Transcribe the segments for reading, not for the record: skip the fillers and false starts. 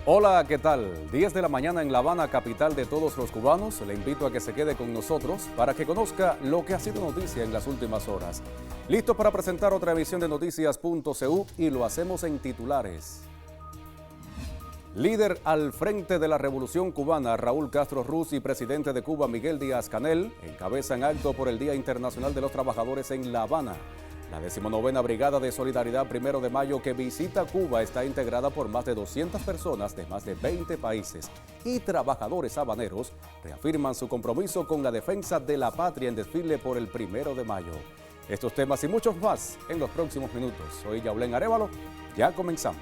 Hola, ¿qué tal? 10 de la mañana en La Habana, capital de todos los cubanos. Le invito a que se quede con nosotros para que conozca lo que ha sido noticia en las últimas horas. Listo para presentar otra emisión de Noticias.cu y lo hacemos en titulares. Líder al frente de la Revolución Cubana, Raúl Castro Ruz, y presidente de Cuba, Miguel Díaz-Canel, encabezan acto por el Día Internacional de los Trabajadores en La Habana. La 19ª Brigada de Solidaridad 1 de Mayo que visita Cuba está integrada por más de 200 personas de más de 20 países y trabajadores habaneros reafirman su compromiso con la defensa de la patria en desfile por el 1 de Mayo. Estos temas y muchos más en los próximos minutos. Soy Yaulén Arévalo, ya comenzamos.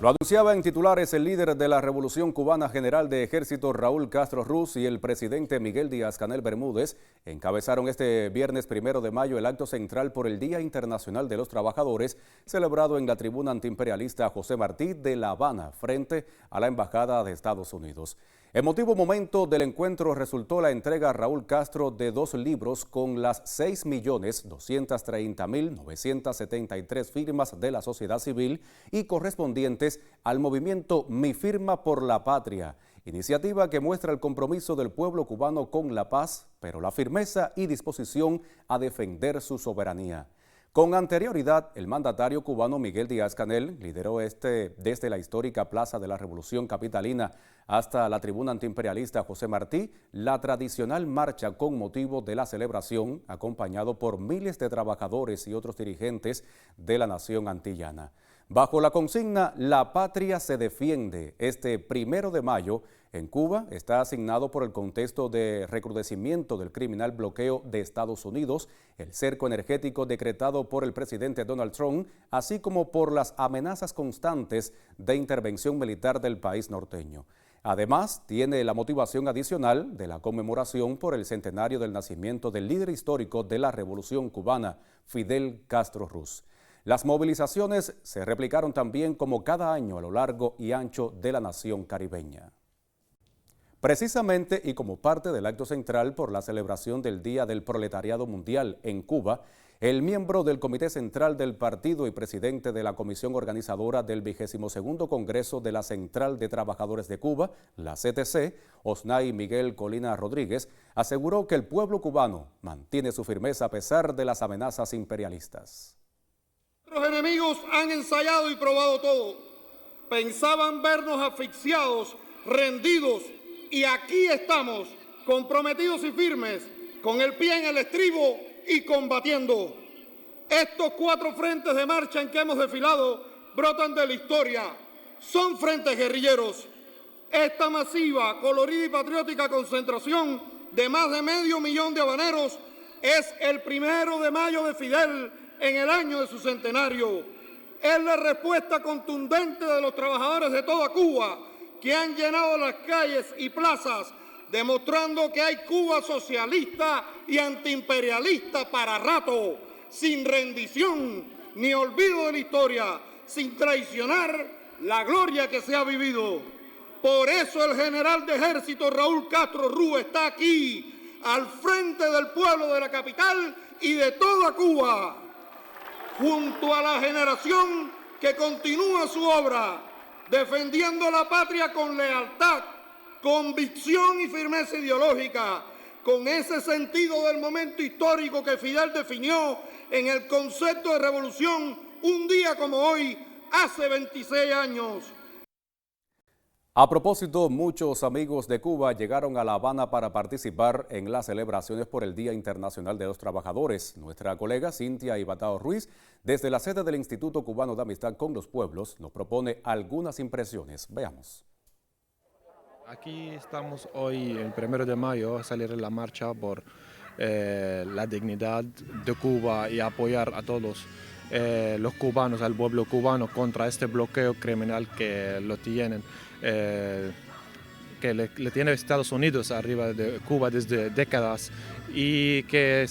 Lo anunciaba en titulares el líder de la Revolución Cubana, general de Ejército Raúl Castro Ruz, y el presidente Miguel Díaz-Canel Bermúdez encabezaron este viernes 1 de mayo el acto central por el Día Internacional de los Trabajadores, celebrado en la tribuna antiimperialista José Martí de La Habana, frente a la Embajada de Estados Unidos. Emotivo momento del encuentro resultó la entrega a Raúl Castro de 2 libros con las 6.230.973 firmas de la sociedad civil y correspondientes al movimiento Mi Firma por la Patria, iniciativa que muestra el compromiso del pueblo cubano con la paz, pero la firmeza y disposición a defender su soberanía. Con anterioridad, el mandatario cubano Miguel Díaz-Canel lideró desde la histórica Plaza de la Revolución Capitalina hasta la tribuna antiimperialista José Martí, la tradicional marcha con motivo de la celebración, acompañado por miles de trabajadores y otros dirigentes de la nación antillana. Bajo la consigna La Patria se defiende, este 1 de mayo en Cuba está asignado por el contexto de recrudecimiento del criminal bloqueo de Estados Unidos, el cerco energético decretado por el presidente Donald Trump, así como por las amenazas constantes de intervención militar del país norteño. Además, tiene la motivación adicional de la conmemoración por el centenario del nacimiento del líder histórico de la Revolución Cubana, Fidel Castro Ruz. Las movilizaciones se replicaron también como cada año a lo largo y ancho de la nación caribeña. Precisamente y como parte del acto central por la celebración del Día del Proletariado Mundial en Cuba, el miembro del Comité Central del Partido y presidente de la Comisión Organizadora del 22º Congreso de la Central de Trabajadores de Cuba, la CTC, Osnay Miguel Colina Rodríguez, aseguró que el pueblo cubano mantiene su firmeza a pesar de las amenazas imperialistas. Los enemigos han ensayado y probado todo. Pensaban vernos asfixiados, rendidos, y aquí estamos, comprometidos y firmes, con el pie en el estribo y combatiendo. Estos 4 frentes de marcha en que hemos desfilado brotan de la historia. Son frentes guerrilleros. Esta masiva, colorida y patriótica concentración de más de 500.000 de habaneros es el 1 de mayo de Fidel en el año de su centenario. Es la respuesta contundente de los trabajadores de toda Cuba que han llenado las calles y plazas demostrando que hay Cuba socialista y antiimperialista para rato, sin rendición ni olvido de la historia, sin traicionar la gloria que se ha vivido. Por eso el general de ejército Raúl Castro Ruz está aquí, al frente del pueblo de la capital y de toda Cuba, junto a la generación que continúa su obra, defendiendo la patria con lealtad, convicción y firmeza ideológica, con ese sentido del momento histórico que Fidel definió en el concepto de revolución un día como hoy, hace 26 años. A propósito, muchos amigos de Cuba llegaron a La Habana para participar en las celebraciones por el Día Internacional de los Trabajadores. Nuestra colega Cintia Ibatao Ruiz, desde la sede del Instituto Cubano de Amistad con los Pueblos, nos propone algunas impresiones. Veamos. Aquí estamos hoy, el 1 de mayo, a salir en la marcha por la dignidad de Cuba y apoyar a todos los cubanos, al pueblo cubano, contra este bloqueo criminal que lo tienen, que le tiene Estados Unidos arriba de Cuba desde décadas y que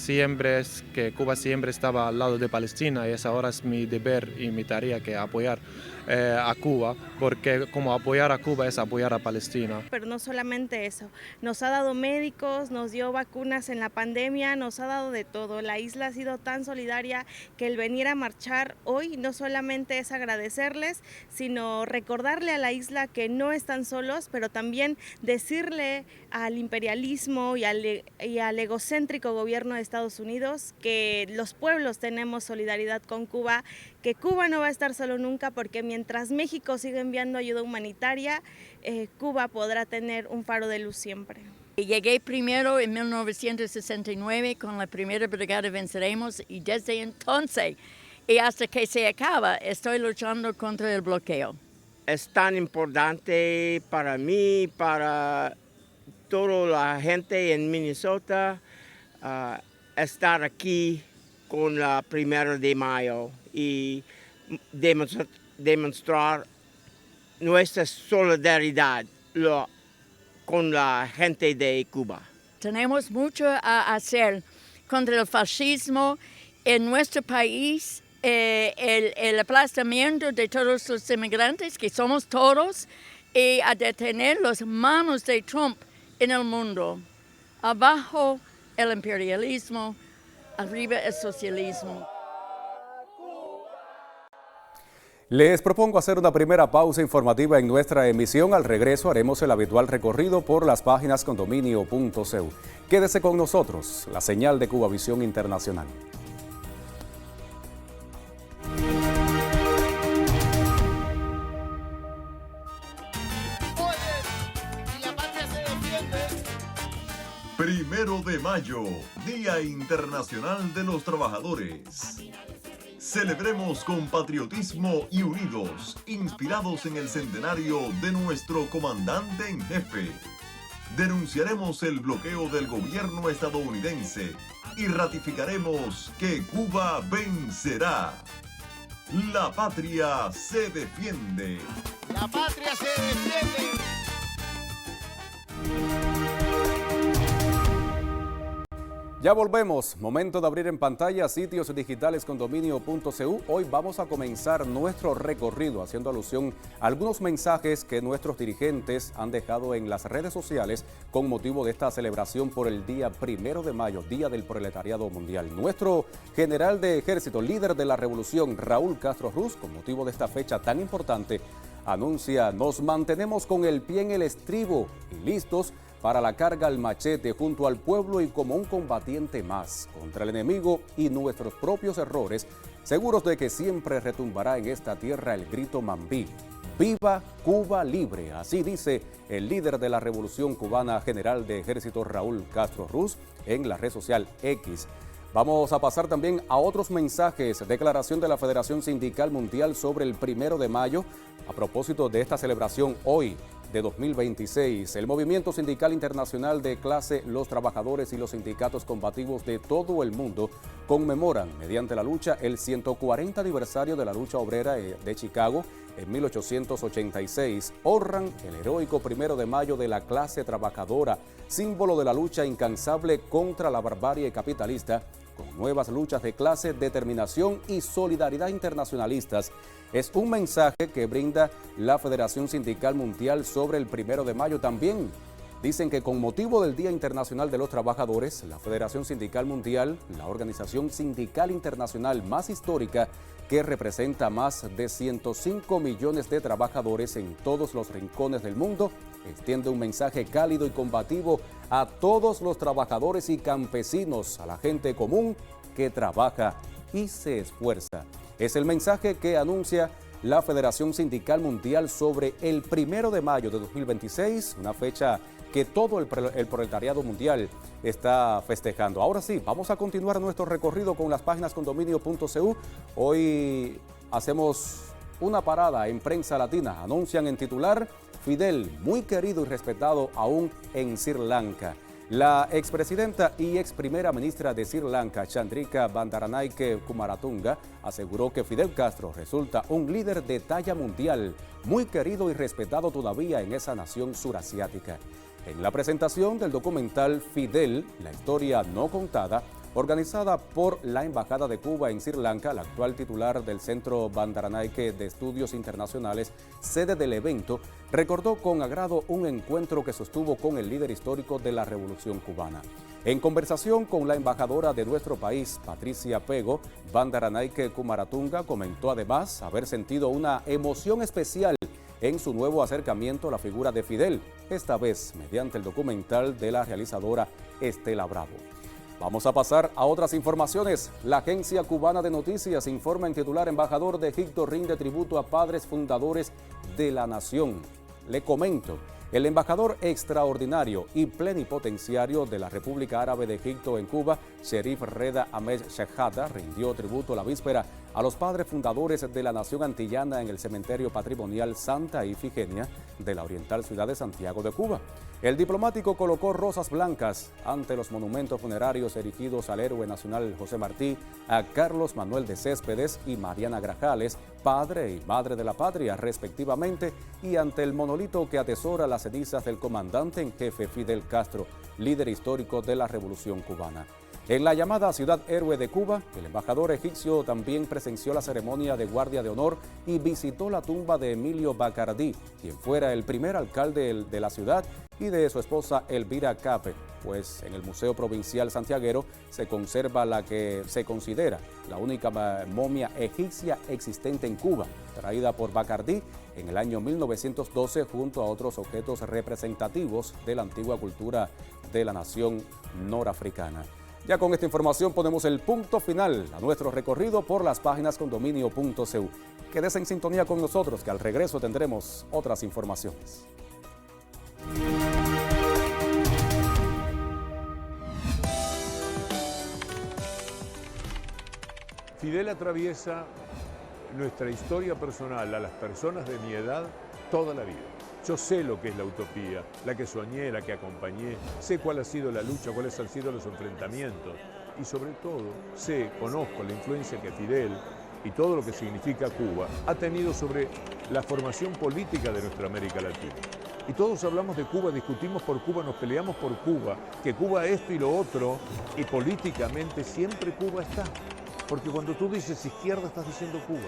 Cuba siempre estaba al lado de Palestina, y esa ahora es mi deber y mi tarea que apoyar a Cuba, porque como apoyar a Cuba es apoyar a Palestina. Pero no solamente eso, nos ha dado médicos, nos dio vacunas en la pandemia, nos ha dado de todo. La isla ha sido tan solidaria que el venir a marchar hoy no solamente es agradecerles, sino recordarle a la isla que no están solos, pero también decirle al imperialismo y al egocéntrico gobierno de Estados Unidos que los pueblos tenemos solidaridad con Cuba, que Cuba no va a estar solo nunca, porque mientras México siga enviando ayuda humanitaria, Cuba podrá tener un faro de luz siempre. Llegué primero en 1969 con la primera brigada Venceremos, y desde entonces y hasta que se acaba estoy luchando contra el bloqueo. Es tan importante para mí, para toda la gente en Minnesota, estar aquí con la 1 de mayo y demostrar nuestra solidaridad con la gente de Cuba. Tenemos mucho a hacer contra el fascismo en nuestro país, el aplastamiento de todos los inmigrantes, que somos todos, y a detener las manos de Trump en el mundo. Abajo el imperialismo, arriba el socialismo. Les propongo hacer una primera pausa informativa en nuestra emisión. Al regreso haremos el habitual recorrido por las páginas condominio.cu. Quédese con nosotros, la señal de Cubavisión Internacional. Primero de mayo, Día Internacional de los Trabajadores. Celebremos con patriotismo y unidos, inspirados en el centenario de nuestro comandante en jefe. Denunciaremos el bloqueo del gobierno estadounidense y ratificaremos que Cuba vencerá. La patria se defiende. La patria se defiende. Ya volvemos, momento de abrir en pantalla sitios digitales condominio.cu. Hoy vamos a comenzar nuestro recorrido haciendo alusión a algunos mensajes que nuestros dirigentes han dejado en las redes sociales con motivo de esta celebración por el día 1 de mayo, Día del Proletariado Mundial. Nuestro general de ejército, líder de la revolución, Raúl Castro Ruz, con motivo de esta fecha tan importante, anuncia: nos mantenemos con el pie en el estribo y listos para la carga al machete junto al pueblo y como un combatiente más contra el enemigo y nuestros propios errores, seguros de que siempre retumbará en esta tierra el grito mambí: ¡Viva Cuba libre! Así dice el líder de la Revolución Cubana, general de ejército Raúl Castro Ruz, en la red social X. Vamos a pasar también a otros mensajes. Declaración de la Federación Sindical Mundial sobre el 1 de mayo. A propósito de esta celebración hoy de 2026, el Movimiento Sindical Internacional de Clase, los trabajadores y los sindicatos combativos de todo el mundo conmemoran mediante la lucha el 140 aniversario de la lucha obrera de Chicago en 1886. Honran el heroico 1 de mayo de la clase trabajadora, símbolo de la lucha incansable contra la barbarie capitalista, con nuevas luchas de clase, determinación y solidaridad internacionalistas. Es un mensaje que brinda la Federación Sindical Mundial sobre el 1 de mayo. También dicen que con motivo del Día Internacional de los Trabajadores, la Federación Sindical Mundial, la organización sindical internacional más histórica que representa más de 105 millones de trabajadores en todos los rincones del mundo, extiende un mensaje cálido y combativo a todos los trabajadores y campesinos, a la gente común que trabaja y se esfuerza. Es el mensaje que anuncia la Federación Sindical Mundial sobre el 1 de mayo de 2026, una fecha que todo el proletariado mundial está festejando. Ahora sí, vamos a continuar nuestro recorrido con las páginas condominio.cu. Hoy hacemos una parada en Prensa Latina. Anuncian en titular: Fidel, muy querido y respetado aún en Sri Lanka. La expresidenta y ex primera ministra de Sri Lanka, Chandrika Bandaranaike Kumaratunga, aseguró que Fidel Castro resulta un líder de talla mundial, muy querido y respetado todavía en esa nación surasiática. en la presentación del documental Fidel, la historia no contada, organizada por la Embajada de Cuba en Sri Lanka, la actual titular del Centro Bandaranaike de Estudios Internacionales, sede del evento, recordó con agrado un encuentro que sostuvo con el líder histórico de la Revolución Cubana. En conversación con la embajadora de nuestro país, Patricia Pego, Bandaranaike Kumaratunga comentó además haber sentido una emoción especial en su nuevo acercamiento a la figura de Fidel, esta vez mediante el documental de la realizadora Estela Bravo. Vamos a pasar a otras informaciones. La Agencia Cubana de Noticias informa en titular: embajador de Egipto rinde tributo a padres fundadores de la nación. Le comento, el embajador extraordinario y plenipotenciario de la República Árabe de Egipto en Cuba, Sherif Reda Ahmed Shehada, rindió tributo la víspera a los padres fundadores de la nación antillana en el cementerio patrimonial Santa Ifigenia de la oriental ciudad de Santiago de Cuba. El diplomático colocó rosas blancas ante los monumentos funerarios erigidos al héroe nacional José Martí, a Carlos Manuel de Céspedes y Mariana Grajales, padre y madre de la patria respectivamente, y ante el monolito que atesora las cenizas del comandante en jefe Fidel Castro, líder histórico de la Revolución Cubana. En la llamada Ciudad Héroe de Cuba, el embajador egipcio también presenció la ceremonia de guardia de honor y visitó la tumba de Emilio Bacardí, quien fuera el primer alcalde de la ciudad, y de su esposa Elvira Cape, pues en el Museo Provincial Santiaguero se conserva la que se considera la única momia egipcia existente en Cuba, traída por Bacardí en el año 1912 junto a otros objetos representativos de la antigua cultura de la nación norafricana. Ya con esta información ponemos el punto final a nuestro recorrido por las páginas condominio.cu. Quédese en sintonía con nosotros, que al regreso tendremos otras informaciones. Fidel atraviesa nuestra historia personal a las personas de mi edad toda la vida. Yo sé lo que es la utopía, la que soñé, la que acompañé, sé cuál ha sido la lucha, cuáles han sido los enfrentamientos y sobre todo conozco la influencia que Fidel y todo lo que significa Cuba ha tenido sobre la formación política de nuestra América Latina. Y todos hablamos de Cuba, discutimos por Cuba, nos peleamos por Cuba, que Cuba esto y lo otro, y políticamente siempre Cuba está. Porque cuando tú dices izquierda estás diciendo Cuba.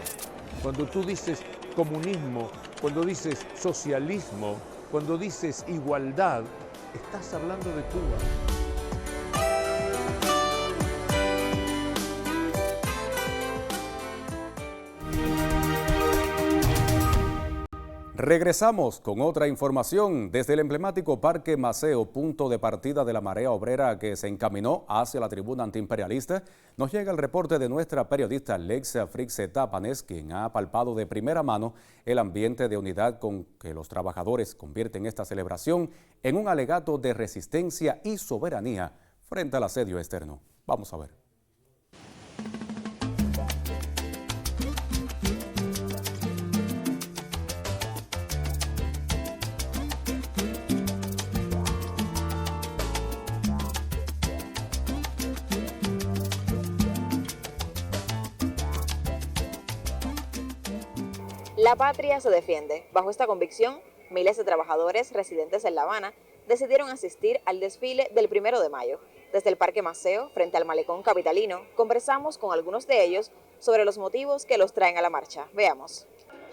Cuando tú dices comunismo, cuando dices socialismo, cuando dices igualdad, estás hablando de Cuba. Regresamos con otra información desde el emblemático Parque Maceo, punto de partida de la marea obrera que se encaminó hacia la tribuna antiimperialista. Nos llega el reporte de nuestra periodista Lexia Frixe Tapanes, quien ha palpado de primera mano el ambiente de unidad con que los trabajadores convierten esta celebración en un alegato de resistencia y soberanía frente al asedio externo. Vamos a ver. La patria se defiende. Bajo esta convicción, miles de trabajadores residentes en La Habana decidieron asistir al desfile del 1 de mayo. Desde el Parque Maceo, frente al malecón capitalino, conversamos con algunos de ellos sobre los motivos que los traen a la marcha. Veamos.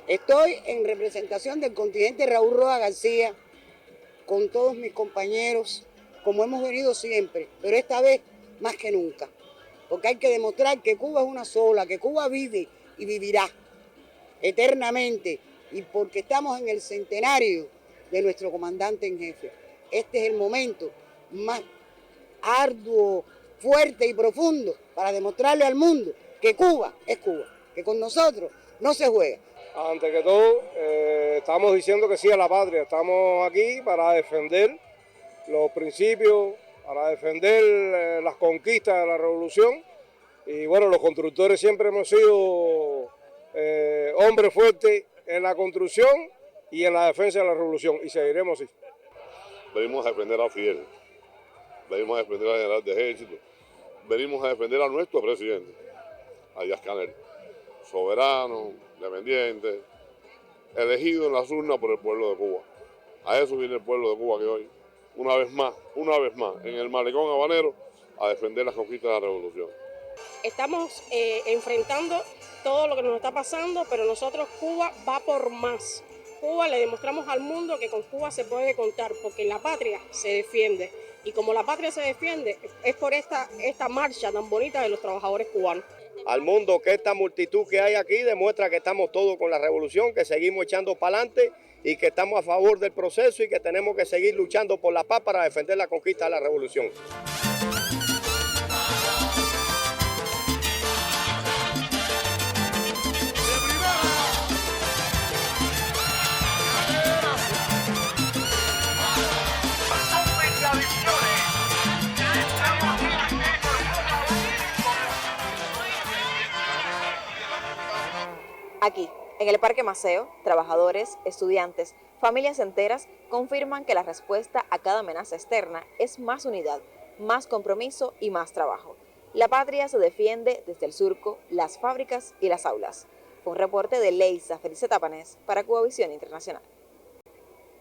Estoy en representación del contingente Raúl Roa García, con todos mis compañeros, como hemos venido siempre, pero esta vez más que nunca, porque hay que demostrar que Cuba es una sola, que Cuba vive y vivirá eternamente, y porque estamos en el centenario de nuestro comandante en jefe. Este es el momento más arduo, fuerte y profundo para demostrarle al mundo que Cuba es Cuba, que con nosotros no se juega. Antes que todo, estamos diciendo que sí a la patria. Estamos aquí para defender los principios, para defender las conquistas de la revolución. Y bueno, los constructores siempre hemos sido hombres fuertes en la construcción y en la defensa de la revolución, y seguiremos así. Venimos a defender a Fidel, venimos a defender al general de ejército, venimos a defender a nuestro presidente, a Díaz-Canel, soberano, independiente, elegido en las urnas por el pueblo de Cuba. A eso viene el pueblo de Cuba que hoy, una vez más, en el malecón habanero a defender las conquistas de la revolución. Estamos enfrentando todo lo que nos está pasando, pero nosotros, Cuba va por más. Cuba, le demostramos al mundo que con Cuba se puede contar, porque la patria se defiende. Y como la patria se defiende, es por esta marcha tan bonita de los trabajadores cubanos. Al mundo que esta multitud que hay aquí demuestra que estamos todos con la revolución, que seguimos echando para adelante y que estamos a favor del proceso y que tenemos que seguir luchando por la paz para defender la conquista de la revolución. Aquí, en el Parque Maceo, trabajadores, estudiantes, familias enteras confirman que la respuesta a cada amenaza externa es más unidad, más compromiso y más trabajo. La patria se defiende desde el surco, las fábricas y las aulas. Fue un reporte de Leisa Felice Tapanés para Cubavisión Internacional.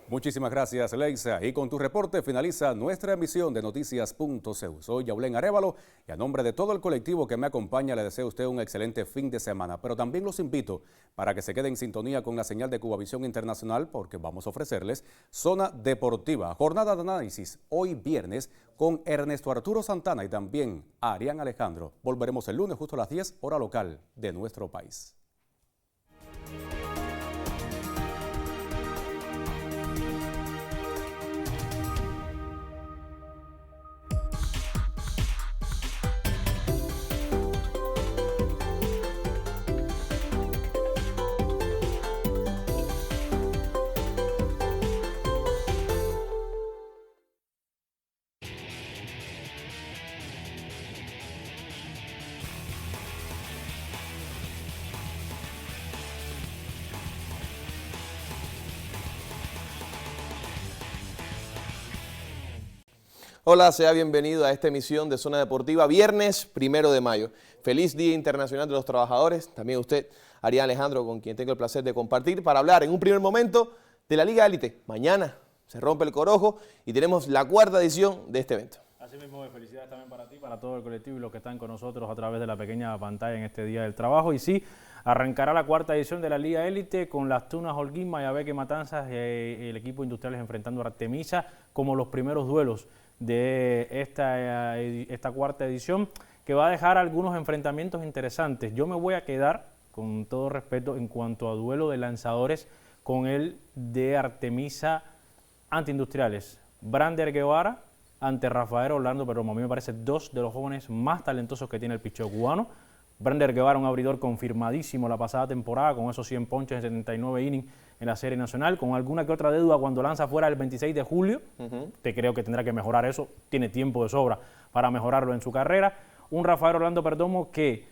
Muchísimas gracias, Leisa. Y con tu reporte finaliza nuestra emisión de Noticias.cu. Soy Yaulén Arévalo y a nombre de todo el colectivo que me acompaña le deseo a usted un excelente fin de semana. Pero también los invito para que se quede en sintonía con la señal de Cubavisión Internacional porque vamos a ofrecerles Zona Deportiva, jornada de análisis hoy viernes con Ernesto Arturo Santana y también Arián Alejandro. Volveremos el lunes justo a las 10 hora local de nuestro país. Hola, sea bienvenido a esta emisión de Zona Deportiva, viernes 1 de mayo. Feliz Día Internacional de los Trabajadores. También usted, Arián Alejandro, con quien tengo el placer de compartir, para hablar en un primer momento de la Liga Élite. Mañana se rompe el corojo y tenemos la 4ª edición de este evento. Así mismo, felicidades también para ti, para todo el colectivo y los que están con nosotros a través de la pequeña pantalla en este Día del Trabajo. Y sí, arrancará la 4ª edición de la Liga Élite con las Tunas Holguín, Mayabeque, Matanzas y el equipo Industriales enfrentando a Artemisa como los primeros duelos de esta 4ª edición, que va a dejar algunos enfrentamientos interesantes. Yo me voy a quedar, con todo respeto, en cuanto a duelo de lanzadores, con el de Artemisa ante Industriales. Brander Guevara ante Rafael Orlando Perdomo. A mí me parece dos de los jóvenes más talentosos que tiene el picheo cubano. Brander Guevara, un abridor confirmadísimo la pasada temporada, con esos 100 ponches en 79 innings en la Serie Nacional, con alguna que otra deuda cuando lanza fuera el 26 de julio. Te creo que tendrá que mejorar eso, tiene tiempo de sobra para mejorarlo en su carrera. Un Rafael Orlando Perdomo que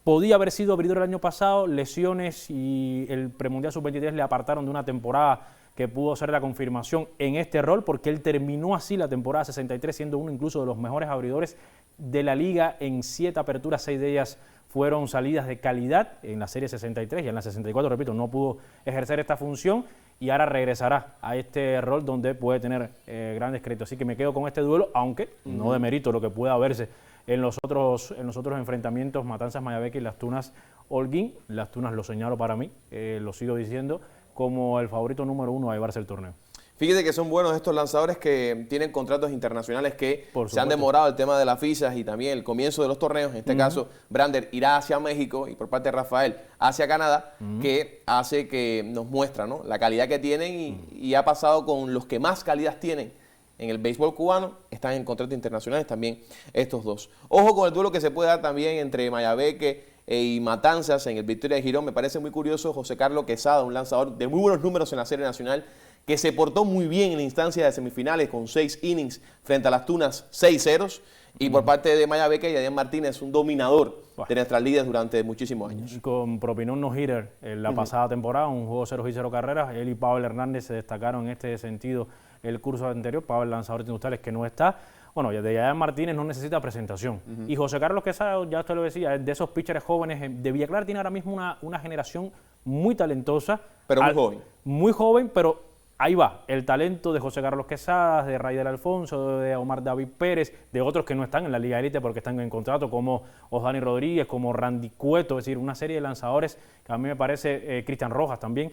podía haber sido abridor el año pasado, lesiones y el premundial sub-23 le apartaron de una temporada que pudo ser la confirmación en este rol, porque él terminó así la temporada 63, siendo uno incluso de los mejores abridores de la liga en 7 aperturas, 6 de ellas fueron salidas de calidad en la serie 63 y en la 64, repito, no pudo ejercer esta función y ahora regresará a este rol donde puede tener grandes créditos. Así que me quedo con este duelo, aunque no demerito lo que pueda verse en los otros enfrentamientos, Matanzas, Mayabeque y las Tunas Holguín. Las Tunas lo señalo para mí, lo sigo diciendo, como el favorito número 1 a llevarse el torneo. Fíjate que son buenos estos lanzadores que tienen contratos internacionales que se han demorado, el tema de las fichas y también el comienzo de los torneos. En este caso, Brander irá hacia México y por parte de Rafael hacia Canadá, que hace que nos muestra, ¿no?, la calidad que tienen y ha pasado con los que más calidad tienen en el béisbol cubano, están en contratos internacionales también estos dos. Ojo con el duelo que se puede dar también entre Mayabeque y Matanzas en el Victoria de Girón. Me parece muy curioso José Carlos Quesada, un lanzador de muy buenos números en la Serie Nacional, que se portó muy bien en la instancia de semifinales con 6 innings frente a las Tunas, 6 ceros. Y por parte de Mayabeque, Yadier Martínez, un dominador de nuestras ligas durante muchísimos años. Propinó un no-hitter en la pasada temporada, un juego 0 y 0 carreras. Él y Pavel Hernández se destacaron en este sentido el curso anterior. Pavel, lanzador de industriales, que no está. Bueno, de Yadier Martínez no necesita presentación. Y José Carlos Quesada, ya usted lo decía, es de esos pitchers jóvenes. De Villa Clara tiene ahora mismo una generación muy talentosa. Pero muy joven. Muy joven, pero ahí va, el talento de José Carlos Quesada, de Raider Alfonso, de Omar David Pérez, de otros que no están en la Liga Élite porque están en contrato, como Osdani Rodríguez, como Randy Cueto, es decir, una serie de lanzadores que a mí me parece, Cristian Rojas también,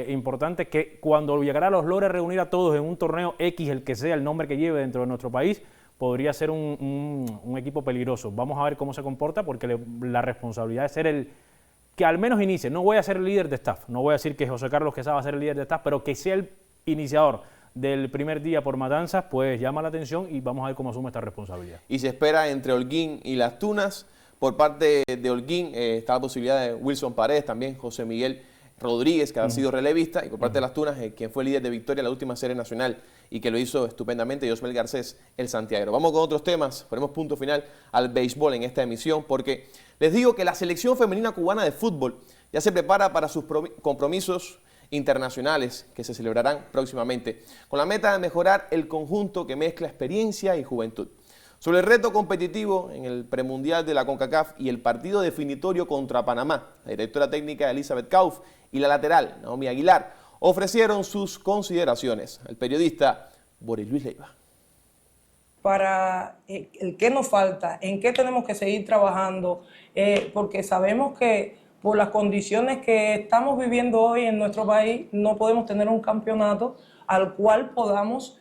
importante, que cuando llegará a los logre reunir a todos en un torneo X, el que sea el nombre que lleve dentro de nuestro país, podría ser un equipo peligroso. Vamos a ver cómo se comporta, porque la responsabilidad de ser el que al menos inicie. No voy a ser el líder de staff, no voy a decir que José Carlos Quesada va a ser el líder de staff, pero que sea el iniciador del primer día por Matanzas, pues llama la atención y vamos a ver cómo asume esta responsabilidad. Y se espera entre Holguín y Las Tunas. Por parte de Holguín está la posibilidad de Wilson Paredes, también José Miguel Rodríguez, que ha sido relevista, y por parte de Las Tunas, quien fue líder de victoria en la última serie nacional y que lo hizo estupendamente, Josmel Garcés, el santiaguero. Vamos con otros temas, ponemos punto final al béisbol en esta emisión, porque les digo que la selección femenina cubana de fútbol ya se prepara para sus compromisos internacionales que se celebrarán próximamente, con la meta de mejorar el conjunto que mezcla experiencia y juventud. Sobre el reto competitivo en el premundial de la CONCACAF y el partido definitorio contra Panamá, la directora técnica Elizabeth Kauf y la lateral Naomi Aguilar ofrecieron sus consideraciones. El periodista Boris Luis Leiva. Para el qué nos falta, en qué tenemos que seguir trabajando, porque sabemos que por las condiciones que estamos viviendo hoy en nuestro país, no podemos tener un campeonato al cual podamos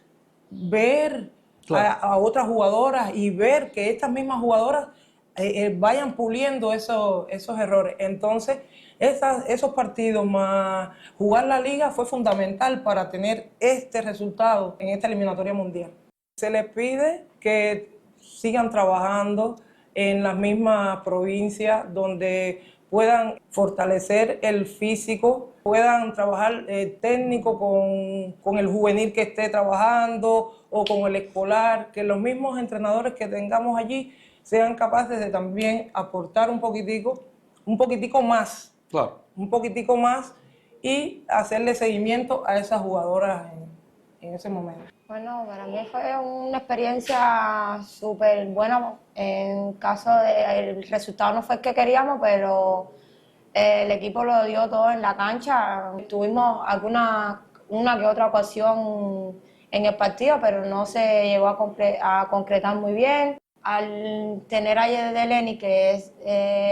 ver a otras jugadoras y ver que estas mismas jugadoras vayan puliendo esos errores. Entonces, esos partidos más jugar la liga fue fundamental para tener este resultado en esta eliminatoria mundial. Se les pide que sigan trabajando en las mismas provincias donde puedan fortalecer el físico, puedan trabajar técnico con el juvenil que esté trabajando o con el escolar, que los mismos entrenadores que tengamos allí sean capaces de también aportar un poquitico más. Claro. Un poquitico más y hacerle seguimiento a esas jugadoras en ese momento. Bueno, para mí fue una experiencia súper buena. En caso de el resultado no fue el que queríamos, pero el equipo lo dio todo en la cancha. Tuvimos una que otra ocasión en el partido, pero no se llegó a concretar muy bien. Al tener a Yedeleni, que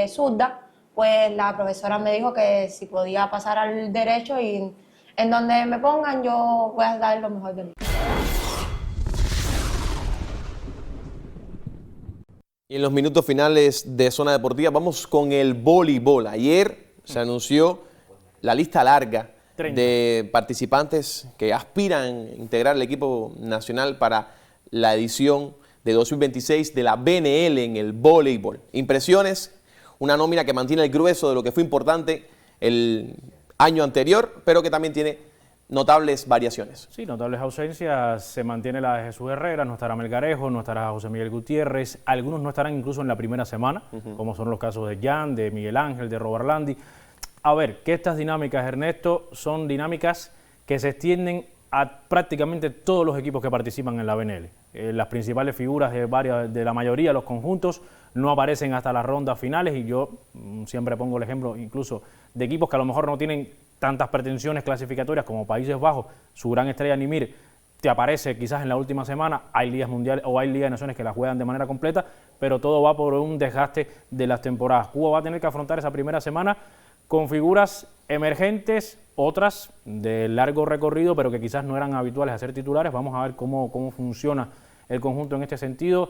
es zurda, pues la profesora me dijo que si podía pasar al derecho y en donde me pongan yo voy a dar lo mejor de mí. Y en los minutos finales de Zona Deportiva vamos con el voleibol. Ayer se anunció la lista larga 30 de participantes que aspiran a integrar el equipo nacional para la edición de 2026 de la BNL en el voleibol. Impresiones, una nómina que mantiene el grueso de lo que fue importante el año anterior, pero que también tiene notables variaciones. Sí, notables ausencias. Se mantiene la de Jesús Herrera, no estará Melgarejo, no estará José Miguel Gutiérrez. Algunos no estarán incluso en la primera semana, como son los casos de Jan, de Miguel Ángel, de Robert Landi. A ver, que estas dinámicas, Ernesto, son dinámicas que se extienden a prácticamente todos los equipos que participan en la BNL. Las principales figuras de la mayoría de los conjuntos no aparecen hasta las rondas finales y yo siempre pongo el ejemplo incluso de equipos que a lo mejor no tienen tantas pretensiones clasificatorias como Países Bajos. Su gran estrella Nimir te aparece quizás en la última semana, hay ligas mundiales o hay ligas de naciones que la juegan de manera completa, pero todo va por un desgaste de las temporadas. Cuba va a tener que afrontar esa primera semana con figuras emergentes, otras de largo recorrido, pero que quizás no eran habituales a ser titulares. Vamos a ver cómo funciona el conjunto en este sentido.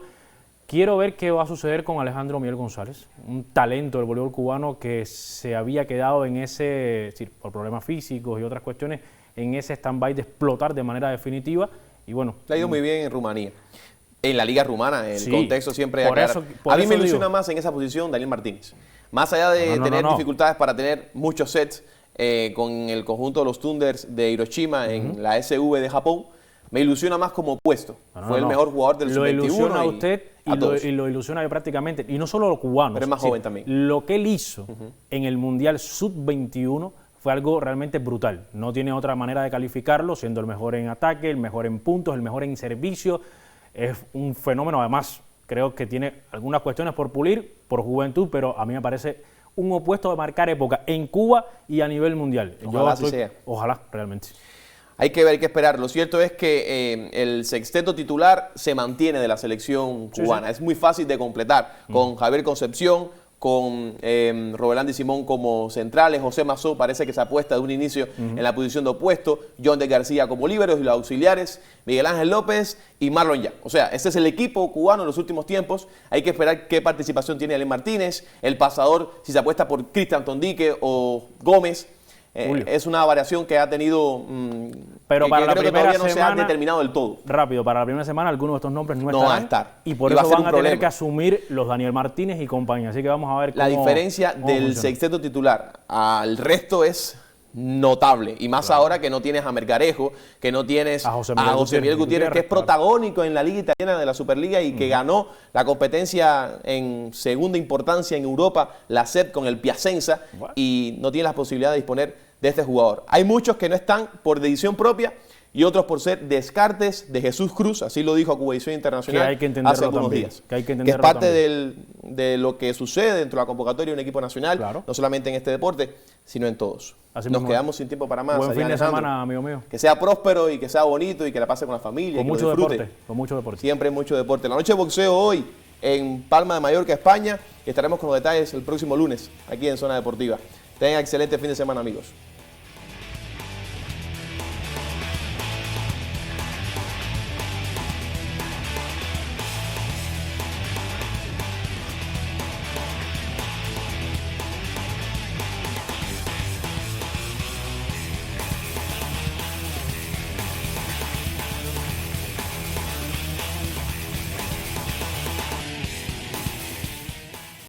Quiero ver qué va a suceder con Alejandro Miguel González, un talento del voleibol cubano que se había quedado en ese, por problemas físicos y otras cuestiones, en ese stand-by de explotar de manera definitiva. Y bueno, le ha ido muy bien en Rumanía. En la liga rumana, el contexto siempre aclara. A mí me ilusiona más en esa posición Daniel Martínez. Más allá de tener dificultades para tener muchos sets con el conjunto de los Thunders de Hiroshima en la SV de Japón, me ilusiona más como puesto. Fue el mejor jugador del sub-21. Lo ilusiona a usted y lo ilusiona prácticamente, y no solo los cubanos. Pero es más joven también. Lo que él hizo en el Mundial Sub-21 fue algo realmente brutal. No tiene otra manera de calificarlo, siendo el mejor en ataque, el mejor en puntos, el mejor en servicio. Es un fenómeno, además, creo que tiene algunas cuestiones por pulir, por juventud, pero a mí me parece un opuesto de marcar época en Cuba y a nivel mundial. Ojalá así sea. Ojalá, realmente. Hay que ver, hay que esperar. Lo cierto es que el sexteto titular se mantiene de la selección cubana. Sí. Es muy fácil de completar con Javier Concepción, con Roberlandi Simón como centrales, José Mazó parece que se apuesta de un inicio en la posición de opuesto, John de García como líberos y los auxiliares, Miguel Ángel López y Marlon Yang. O sea, este es el equipo cubano en los últimos tiempos. Hay que esperar qué participación tiene Alén Martínez, el pasador, si se apuesta por Cristian Tondique o Gómez. Es una variación que ha tenido, pero para la creo que primera todavía no se ha determinado del todo. Rápido, para la primera semana algunos de estos nombres no van a estar. Y por eso van a tener que asumir los Daniel Martínez y compañía. Así que vamos a ver cómo, la diferencia del sexteto titular al resto es notable. Y más ahora que no tienes a Mergarejo, que no tienes a José Miguel Gutiérrez, que es protagónico en la Liga Italiana de la Superliga y que ganó la competencia en segunda importancia en Europa, la SED con el Piacenza, y no tiene la posibilidad de disponer de este jugador. Hay muchos que no están por decisión propia y otros por ser descartes de Jesús Cruz, así lo dijo Acubavisión Internacional hace algunos días. Que es parte de lo que sucede dentro de la convocatoria de un equipo nacional, no solamente en este deporte, sino en todos. Así nos quedamos sin tiempo para más. Buen fin de semana, amigo mío. Que sea próspero y que sea bonito y que la pase con la familia. Con mucho deporte. Con mucho deporte. Siempre mucho deporte. La noche de boxeo hoy en Palma de Mallorca, España. Y estaremos con los detalles el próximo lunes aquí en Zona Deportiva. Tengan excelente fin de semana, amigos.